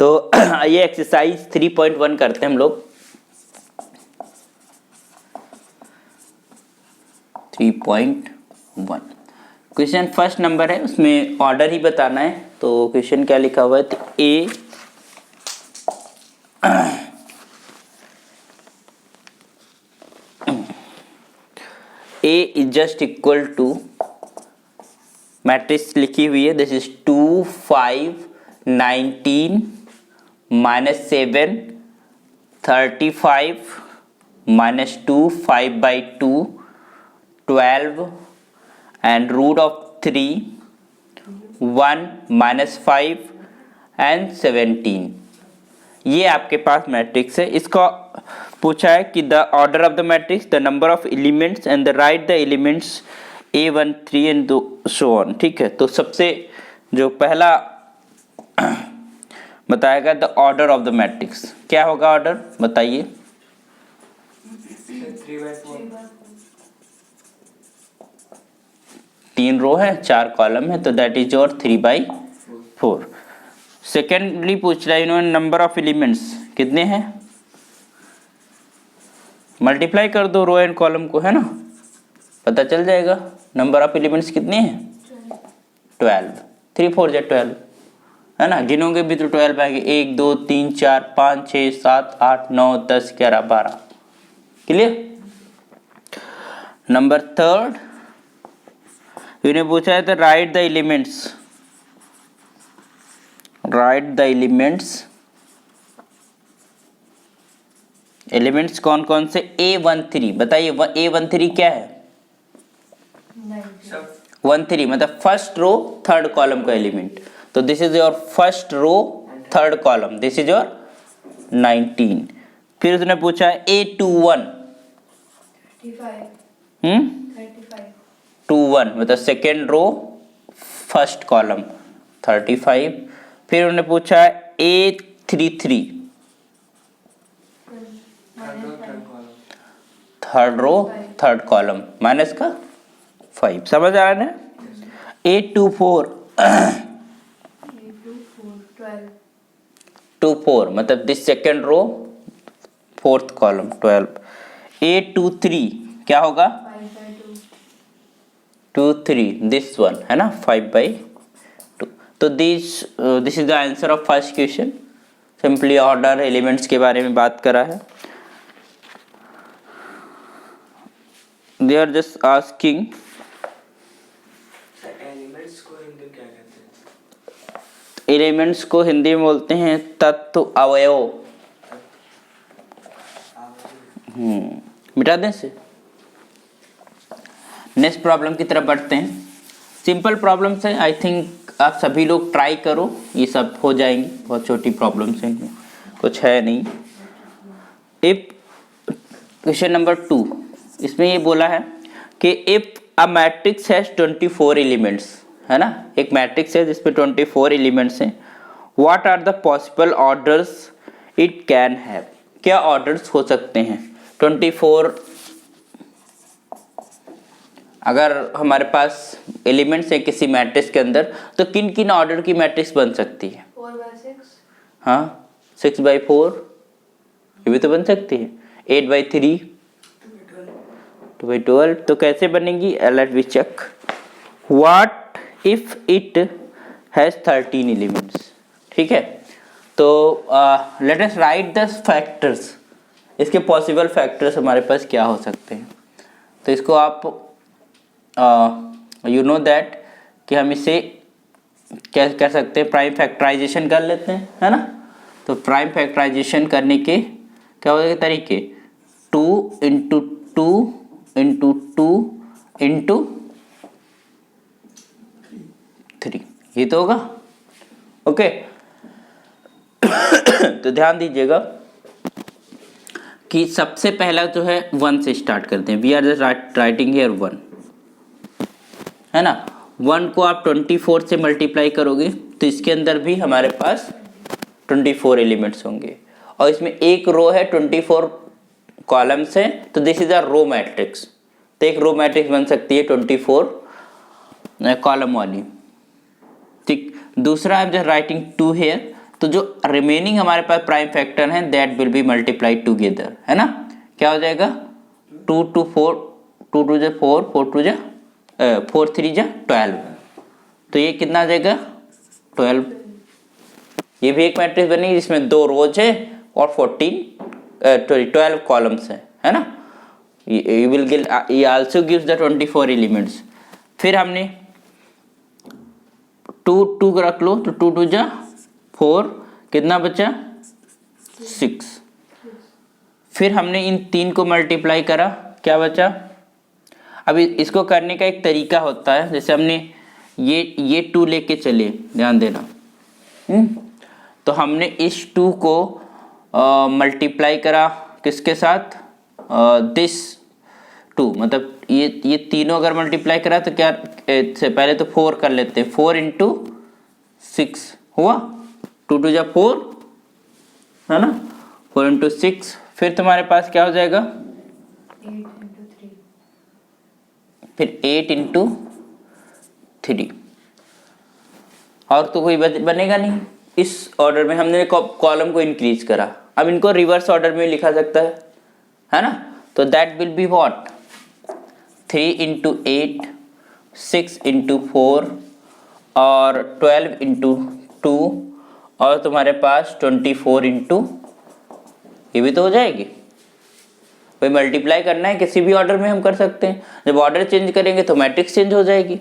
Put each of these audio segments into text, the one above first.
तो ये एक्सरसाइज 3.1 करते हैं हम लोग। 3.1 क्वेश्चन फर्स्ट नंबर है, उसमें ऑर्डर ही बताना है। तो क्वेश्चन क्या लिखा हुआ है, तो A is just equal to, matrix लिखी हुई है, this is 2 5 19 -7 35 -2 5/2 12 and root of 3 1 -5 and 17। ये आपके पास मैट्रिक्स है। इसका पूछा है कि the order of the matrix, the number of elements and the right the elements A1 3 and so on. ठीक है, तो सबसे जो पहला बताएगा the order of the matrix, क्या होगा ऑर्डर बताइए। 3 रो है, 4 कॉलम है, तो दैट इज योर 3/4। सेकेंडली पूछ रहा है इन्होंने नंबर ऑफ एलिमेंट्स कितने हैं, मल्टीप्लाई कर दो रो एंड कॉलम को, है ना, पता चल जाएगा नंबर ऑफ एलिमेंट्स कितने हैं 12। 3 4 जा 12, है ना, गिनोगे भी तो 12 आएंगे, 1 2 3 4 5 6 7 8 9 10 11 12। क्लियर। नंबर थर्ड इन्हें पूछा है तो right the elements, right the elements, elements कौन कौन से, A13 बताइए। A13 क्या है, 13 मतलब फर्स्ट रो थर्ड कॉलम का एलिमेंट, तो this is your first row third column, this is your 19। फिर उसने पूछा है A21 21 मतलब सेकेंड रो फर्स्ट कॉलम 35। फिर उन्होंने पूछा है A33 third row third column minus का 5। समझ आ रहा है। A24 24 मतलब this second row fourth column 12। A23 क्या होगा 23 दिस वन, है ना, 5/2। तो this is the answer of first question. Simply order elements के बारे में बात करा है। They are just asking elements को हिंदी में क्या कहते हैं, एलिमेंट्स को हिंदी में बोलते हैं तत्व अवयव। मिटा दें से। नेक्स्ट प्रॉब्लम की तरफ बढ़ते हैं। सिंपल प्रॉब्लम्स हैं, आई थिंक आप सभी लोग ट्राई करो, ये सब हो जाएंगी। बहुत छोटी प्रॉब्लम्स हैं, कुछ है नहीं। इफ क्वेश्चन नंबर 2 इसमें ये बोला है कि if a matrix has 24 elements, है ना, एक मैट्रिक्स है जिसमें 24 एलिमेंट्स हैं, what are the possible orders it can have, क्या ऑर्डर्स हो सकते हैं 24 अगर हमारे पास एलिमेंट्स है किसी मैट्रिक्स के अंदर, तो किन किन ऑर्डर की मैट्रिक्स बन सकती है। 4/6, हाँ 6/4 ये भी तो बन सकती है। 8/3 2/12 तो कैसे बनेगी, let we check. What if it has 13 elements. ठीक है, तो let us write the factors, इसके पॉसिबल फैक्टर्स हमारे पास क्या हो सकते हैं। तो इसको आप यू नो दैट कि हम इसे क्या कर सकते हैं, प्राइम फैक्टराइजेशन कर लेते हैं, है ना। तो प्राइम फैक्टराइजेशन करने के क्या होगा तरीके, 2 × 2 × 2 × 3 ये तो होगा। ओके तो ध्यान दीजिएगा कि सबसे पहला जो है 1 से स्टार्ट करते हैं। We are just writing here 1, है ना। 1 को आप 24 से मल्टीप्लाई करोगे तो इसके अंदर भी हमारे पास 24 एलिमेंट्स होंगे, और इसमें एक रो है 24 कॉलम्स हैं, तो this is a row matrix. तो एक रो मैट्रिक्स बन सकती है 24 कॉलम वाली। ठीक, दूसरा I am just writing 2 here, तो जो रिमेनिंग हमारे पास प्राइम फैक्टर हैं that will be multiplied together, है ना। क्या हो जाएगा 2 to 4, 2 2 जा 4, 4 2 जा 4 3 जा 12, तो ये कितना आ जाएगा 12। ये भी एक मैट्रिक्स बनेगी जिसमें 2 रोज है और 12 कॉलम्स है ना। you will get ये also gives the 24 elements। फिर हमने 2 रख लो तो 2 2 जा 4, कितना बचा 6। फिर हमने इन 3 को मल्टीप्लाई करा, क्या बचा। अभी इसको करने का एक तरीका होता है, जैसे हमने ये 2 लेके चले, ध्यान देना। तो हमने इस 2 को मल्टीप्लाई करा किसके साथ, दिस 2, मतलब ये तीनों अगर मल्टीप्लाई करा तो क्या से पहले तो 4 कर लेते हैं, 4 इंटू 6 हुआ, 2 2 जा 4 है ना, 4 इंटू 6। फिर तुम्हारे पास क्या हो जाएगा 8 into 3, फिर 8 इंटू 3, और तो कोई बनेगा नहीं। इस ऑर्डर में हमने कॉलम को इंक्रीज करा, अब इनको रिवर्स ऑर्डर में लिखा सकता है ना। तो that will be what 3 into 8, 6 into 4 और 12 इंटू 2 और तुम्हारे पास 24 इंटू, ये भी तो हो जाएगी। भाई मल्टीप्लाई करना है किसी भी ऑर्डर में हम कर सकते हैं, जब ऑर्डर चेंज करेंगे तो मैट्रिक्स चेंज हो जाएगी,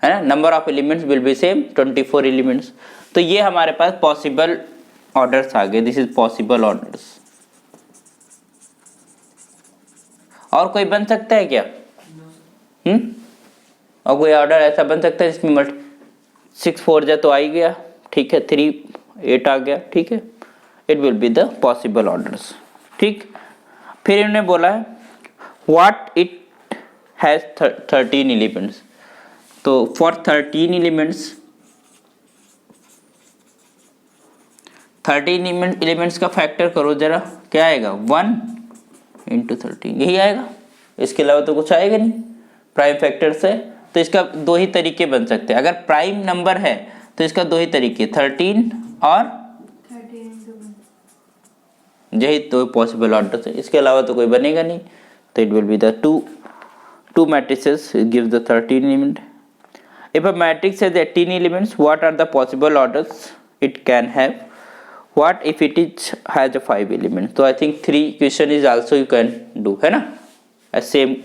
है ना। Number of elements will be same 24 elements. तो ये हमारे पास पॉसिबल ऑर्डर्स आ गए, दिस इज पॉसिबल ऑर्डर्स। और कोई बन सकता है क्या, और कोई ऑर्डर ऐसा बन सकता है जिसमें 6 4 जा तो आ ही गया, ठीक है, 3 8 आ गया, ठीक है, it will be the possible orders, ठीक। फिर इन्होंने बोला है व्हाट इट हैज 13 एलिमेंट्स, तो फॉर 13 एलिमेंट्स 13 एलिमेंट्स का फैक्टर करो जरा, क्या आएगा 1 इंटू 13, यही आएगा, इसके अलावा तो कुछ आएगा नहीं प्राइम फैक्टर से। तो इसका 2 ही तरीके बन सकते हैं, अगर प्राइम नंबर है तो इसका 2 ही तरीके 13 और 13 into 1, यही तो पॉसिबल ऑर्डर है, इसके अलावा तो कोई बनेगा नहीं। तो it will be the two matrices gives the 13 element. If a matrix has 18 elements, what are the possible orders it can have? What if it has a 5 elements? So I think 3 question is also you can do, है ना, same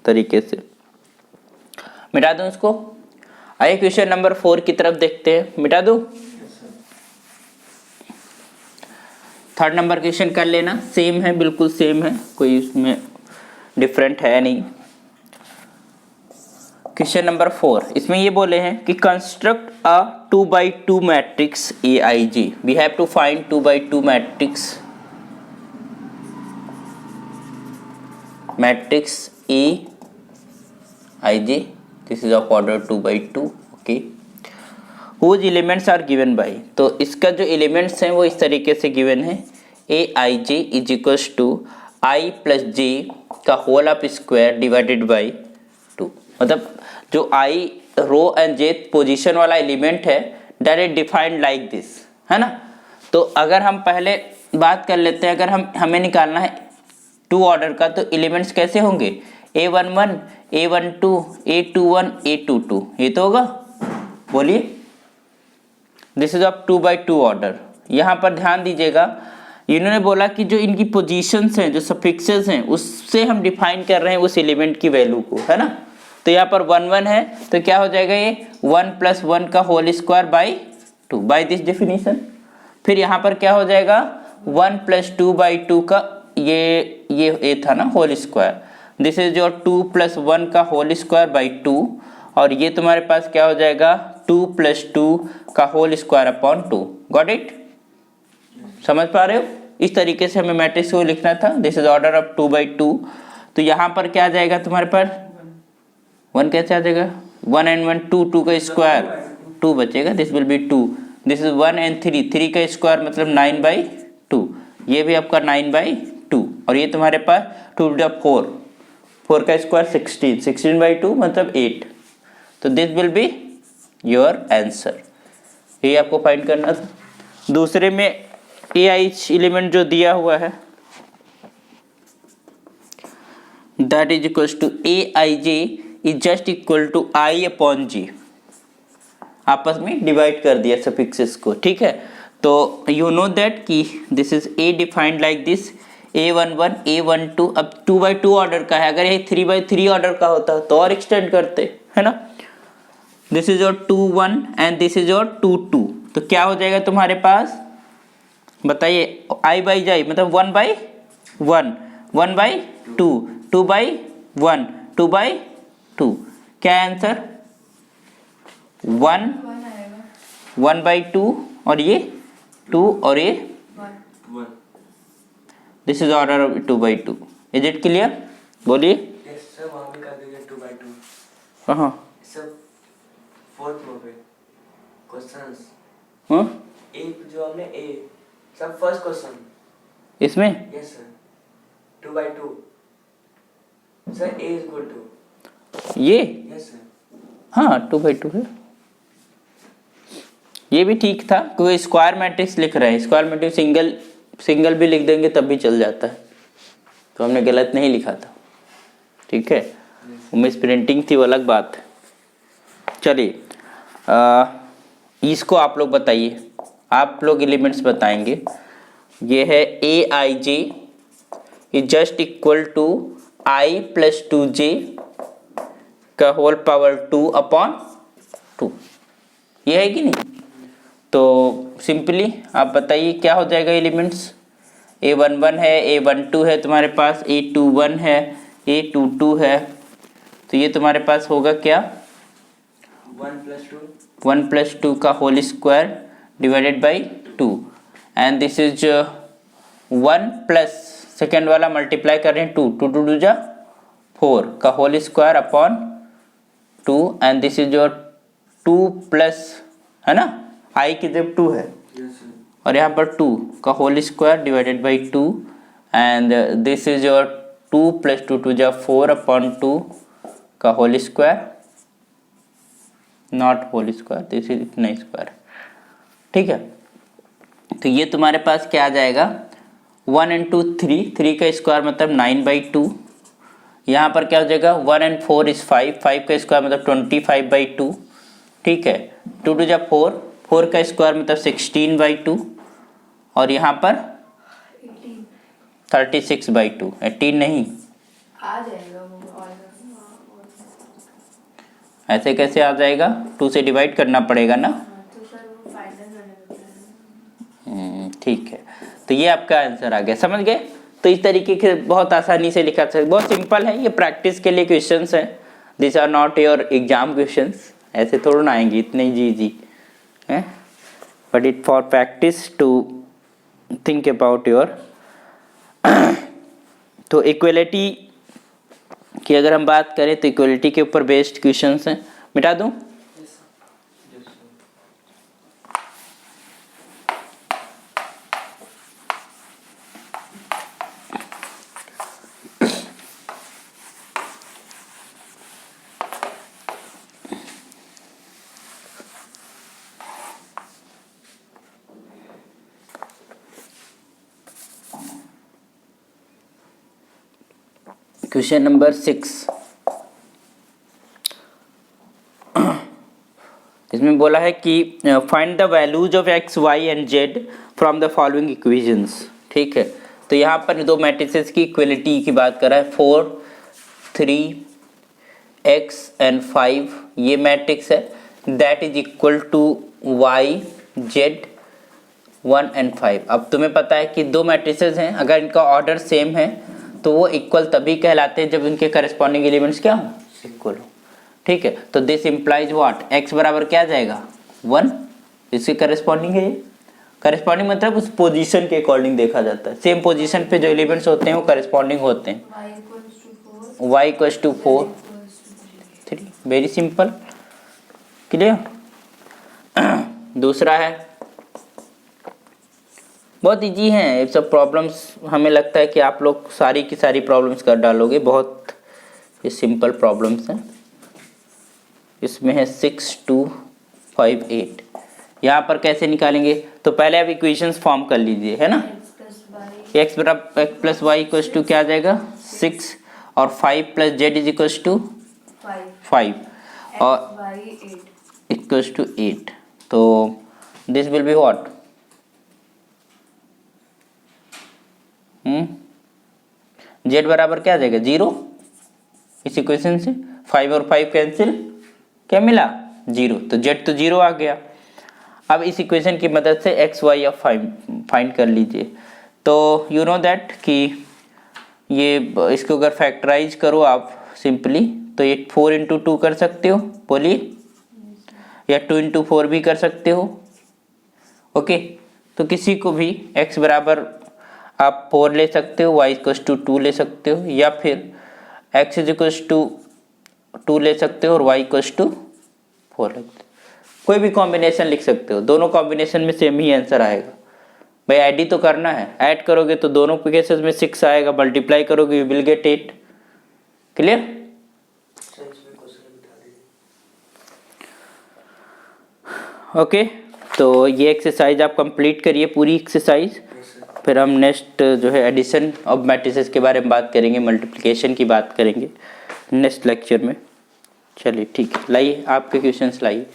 तरीके से। मिटा दूं इसको, आइए question number 4 की तरफ देखते हैं, मिटा दूं। थर्ड नंबर क्वेश्चन कर लेना, सेम है, बिल्कुल सेम है, कोई इसमें डिफरेंट है नहीं। क्वेश्चन नंबर 4, इसमें ये बोले हैं कि construct a 2x2 matrix AIJ। We have to find 2x2 matrix AIJ, this is of order 2x2, okay. Whose elements are given by, तो इसका जो एलिमेंट्स हैं वो इस तरीके से गिवन है, AIJ is equals to I plus J का whole of square divided by 2। मतलब जो I row and J position वाला एलिमेंट है that is defined like this, है ना। तो अगर हम पहले बात कर लेते हैं, अगर हमें निकालना है 2 ऑर्डर का, तो एलिमेंट्स कैसे होंगे A11 A12 A21 A22, ये तो होगा, बोलिए। This is of 2x2 order. यहाँ पर ध्यान दीजिएगा, इन्होंने बोला कि जो इनकी पोजीशंस हैं, जो सफिक्सेस हैं, उससे हम डिफाइन कर रहे हैं उस एलिमेंट की वैल्यू को, है ना। तो यहाँ पर 1 1 है, तो क्या हो जाएगा ये 1 + 1 का whole square by 2 by this definition. फिर यहाँ पर क्या हो जाएगा 1 + 2/2 का ये था ना whole square, this is your 2 + 1 का होल स्क्वायर बाई 2, और ये तुम्हारे पास क्या हो जाएगा 2 + 2 का whole square upon 2। Got it, समझ पा रहे हो। इस तरीके से हमें मैट्रिक्स को लिखना था, this is order of 2x2। तो यहाँ पर क्या आ जाएगा तुम्हारे पास 1 कैसे आ जाएगा, 1 and 1 2, 2 का स्क्वायर 2 बचेगा, this will B 2, this is 1 and 3, 3 का स्क्वायर मतलब 9/2, ये भी आपका 9/2, और ये तुम्हारे पास 2 × 4, 4 का स्क्वायर 16, 16/2 मतलब 8। तो this will be your answer, ये आपको फाइंड करना था। दूसरे में ए आई एलिमेंट जो दिया हुआ है that is equal to A I J is just equal to I upon G, आपस में डिवाइड कर दिया सफिक्सेस को, ठीक है। तो यू नो दैट कि this is a defined like this A11 A12, अब 2/2 ऑर्डर का है, अगर ये 3/3 ऑर्डर का होता तो और एक्सटेंड करते, है ना। This is your 2 1 and this is your 2 2, तो क्या हो जाएगा तुम्हारे पास बताइए, i बाई जाई मतलब 1/1 1/2 2/1 2/2, क्या आंसर 1 1 आएगा 1/2 और ये 2 और ये 1। 1. This is order of 2/2। Is it clear? बोलिए। Yes sir, वहाँ भी कर देंगे 2/2. कहाँ? सर फोर्थ रो पे क्वेश्चंस हाँ ए जो हमने ए सब फर्स्ट क्वेश्चन. इसमें yes sir 2/2. Sir A is equal to. ये यस सर. हाँ 2/2 है, ये भी ठीक था क्योंकि स्क्वायर मैट्रिक्स लिख रहे हैं, स्क्वायर मैट्रिक्स सिंगल भी लिख देंगे तब भी चल जाता है, तो हमने गलत नहीं लिखा था, ठीक है। मिस प्रिंटिंग थी वो अलग बात है। चलिए इसको आप लोग बताइए, आप लोग एलिमेंट्स बताएंगे। ये है A I J is just equal to I plus 2j का होल पावर 2 अपॉन 2, ये है कि नहीं। तो सिंपली आप बताइए क्या हो जाएगा एलिमेंट्स, A11 है, A12 है तुम्हारे पास, A21 है, A22 है, तो ये तुम्हारे पास होगा क्या 1 1 + 2 का whole square divided by 2 and this is 1 plus second वाला मल्टीप्लाई कर रहे हैं 2 2 2 जा 4 का whole square upon 2 and this is your 2 plus, है ना, आई की जब 2 है यस सर. और यहाँ पर 2 का whole square divided by 2 and this is your 2 + 2 2 जा 4 अपॉन 2 का whole square, not whole square, this is इतना स्क्वायर, ठीक है। तो ये तुम्हारे पास क्या आ जाएगा 1 × 3 का स्क्वायर मतलब 9/2, यहाँ पर क्या हो जाएगा 1 and 4 इज 5 का स्क्वायर मतलब 25/2, ठीक है। 2 2 जा 4 का स्क्वायर मतलब 16/2 और यहाँ पर 36/2, 18 नहीं, आ जाएगा वो ऐसे कैसे आ जाएगा, 2 से डिवाइड करना पड़ेगा ना। तो सर वो फाइनल करने लगता है। ठीक है, तो ये आपका आंसर आ गया, समझ गए। तो इस तरीके से बहुत आसानी से लिखा सकते, बहुत सिंपल है, ये प्रैक्टिस के लिए क्वेश्चंस हैं, this are not your exam questions, ऐसे थोड़ा ना आएंगे इतने जी हैं, but it for practice to think about your. तो इक्वलिटी की अगर हम बात करें तो इक्वलिटी के ऊपर बेस्ड क्वेश्चंस हैं, मिटा दूं। Yes sir. क्वेश्चन नंबर 6, इसमें बोला है कि find the values of x, y and z from the following equations, ठीक है। तो यहाँ पर दो मैट्रिसेस की इक्वलिटी की बात कर रहा है, 4 3 x एंड 5 ये मैट्रिक्स है, that is equal to y z 1 and 5। अब तुम्हें पता है कि दो मैट्रिसेस हैं, अगर इनका ऑर्डर सेम है तो वो इक्वल तभी कहलाते हैं जब उनके करस्पॉन्डिंग एलिमेंट्स क्या हो, इक्वल हो, ठीक है। तो दिस इम्प्लाइज व्हाट, x बराबर क्या आ जाएगा 1, इसके करस्पॉन्डिंग है, करस्पॉन्डिंग मतलब उस पोजीशन के अकॉर्डिंग देखा जाता है, सेम पोजीशन पे जो एलिमेंट्स होते हैं वो करस्पॉन्डिंग होते हैं। y = 4 y = 4 3, very simple, clear. दूसरा है, बहुत इजी हैं ये सब प्रॉब्लम्स, हमें लगता है कि आप लोग सारी की सारी प्रॉब्लम्स कर डालोगे, बहुत ये सिंपल प्रॉब्लम्स हैं। इसमें है 6 2 5 8, यहाँ पर कैसे निकालेंगे? तो पहले आप इक्वेशंस फॉर्म कर लीजिए, है ना। X plus y equals to क्या आ जाएगा 6 और 5 plus z is equals to 5 और इक्वल्स टू 8। तो this will be what? Z बराबर क्या आ जाएगा 0। इस इक्वेशन से 5 और 5 कैंसिल, क्या मिला 0, तो जेड तो 0 आ गया। अब इस इक्वेशन की मदद से एक्स वाई आप फाइंड कर लीजिए। तो यू नो दैट कि ये इसको अगर फैक्टराइज करो आप सिंपली तो ये 4 इंटू 2 कर सकते हो, बोलिए, या 2 इंटू 4 भी कर सकते हो। ओके, तो किसी को भी x बराबर आप 4 ले सकते हो, y इक्वल्स टू 2 ले सकते हो, या फिर x इज इक्वल्स टू 2 ले सकते हो और y इक्वल्स टू 4 लगते हो। कोई भी कॉम्बिनेशन लिख सकते हो, दोनों कॉम्बिनेशन में सेम ही आंसर आएगा। भाई ऐड ही तो करना है, ऐड करोगे तो दोनों केसेस में 6 आएगा, मल्टीप्लाई करोगे you will get 8। Clear? Okay, तो ये एक्सरसाइज आप कंप्लीट करिए पूरी एक्सरसाइज। फिर हम नेक्स्ट जो है एडिशन ऑफ मैट्रिसेस के बारे में बात करेंगे, मल्टीप्लिकेशन की बात करेंगे नेक्स्ट लेक्चर में। चलिए ठीक है, लाइए आपके क्वेश्चंस लाइए।